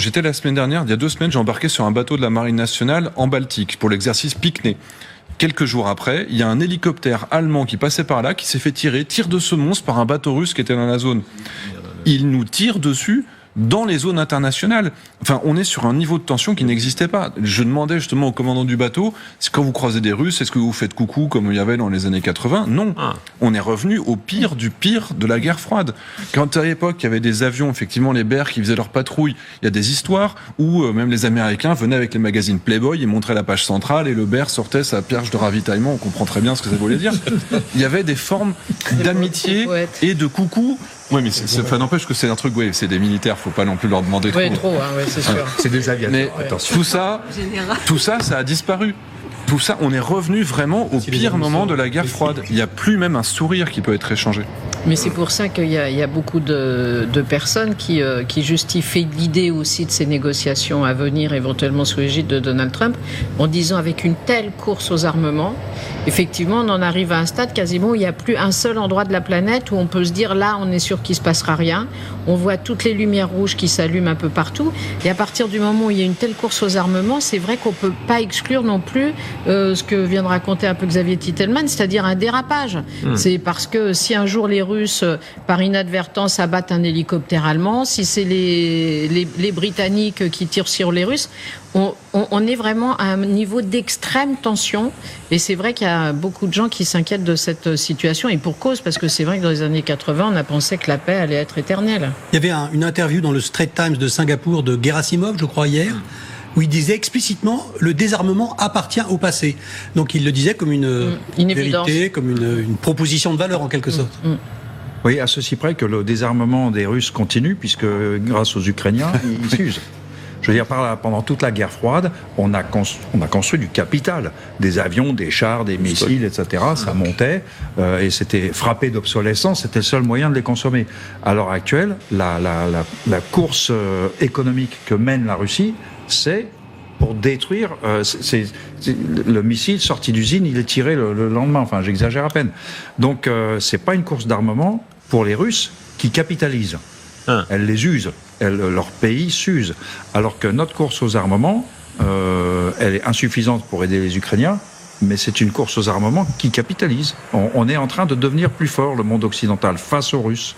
j'étais la semaine dernière, il y a 2 semaines, j'ai embarqué sur un bateau de la Marine nationale en Baltique pour l'exercice Pycnée. Quelques jours après, il y a un hélicoptère allemand qui passait par là, qui s'est fait tir de semonce par un bateau russe qui était dans la zone. Il nous tire dessus dans les zones internationales. Enfin, on est sur un niveau de tension qui n'existait pas. Je demandais justement au commandant du bateau, quand vous croisez des Russes, est-ce que vous faites coucou comme il y avait dans les années 80 ? Non. On est revenu au pire du pire de la guerre froide. Quand à l'époque, il y avait des avions, effectivement, les Bear qui faisaient leur patrouille, il y a des histoires où même les Américains venaient avec les magazines Playboy et montraient la page centrale et le Bear sortait sa perche de ravitaillement. On comprend très bien ce que ça voulait dire. Il y avait des formes d'amitié et de coucou. Oui, mais ça n'empêche que c'est un truc, c'est des militaires, faut pas non plus leur demander trop. Oui, trop, c'est sûr. C'est des aviateurs, mais attention. Tout ça a disparu. Tout ça, on est revenu vraiment au pire moment de la guerre froide. Il n'y a plus même un sourire qui peut être échangé. Mais c'est pour ça qu'il y a beaucoup de personnes qui justifient l'idée aussi de ces négociations à venir, éventuellement sous l'égide de Donald Trump, en disant avec une telle course aux armements, effectivement, on en arrive à un stade quasiment où il n'y a plus un seul endroit de la planète où on peut se dire là, on est sûr qu'il ne se passera rien. On voit toutes les lumières rouges qui s'allument un peu partout. Et à partir du moment où il y a une telle course aux armements, c'est vrai qu'on ne peut pas exclure non plus ce que vient de raconter un peu Xavier Titelman, c'est-à-dire un dérapage. C'est parce que si un jour les Russes, par inadvertance, abattent un hélicoptère allemand, si c'est les Britanniques qui tirent sur les Russes, on est vraiment à un niveau d'extrême tension. Et c'est vrai qu'il y a beaucoup de gens qui s'inquiètent de cette situation, et pour cause, parce que c'est vrai que dans les années 80, on a pensé que la paix allait être éternelle. Il y avait une interview dans le Straits Times de Singapour de Gerasimov, je crois, hier, où il disait explicitement le désarmement appartient au passé. Donc il le disait comme une vérité, comme une proposition de valeur en quelque sorte. Oui, à ceci près que le désarmement des Russes continue, puisque grâce aux Ukrainiens, ils s'usent. Je veux dire, pendant toute la guerre froide, on a construit du capital, des avions, des chars, des missiles, etc. Ça montait et c'était frappé d'obsolescence. C'était le seul moyen de les consommer. À l'heure actuelle, la course économique que mène la Russie, c'est pour détruire. Le missile sorti d'usine, il est tiré le lendemain. Enfin, j'exagère à peine. Donc, c'est pas une course d'armement pour les Russes qui capitalisent. Elles les usent. Leur pays s'use. Alors que notre course aux armements, elle est insuffisante pour aider les Ukrainiens, mais c'est une course aux armements qui capitalise. On est en train de devenir plus fort, le monde occidental, face aux Russes.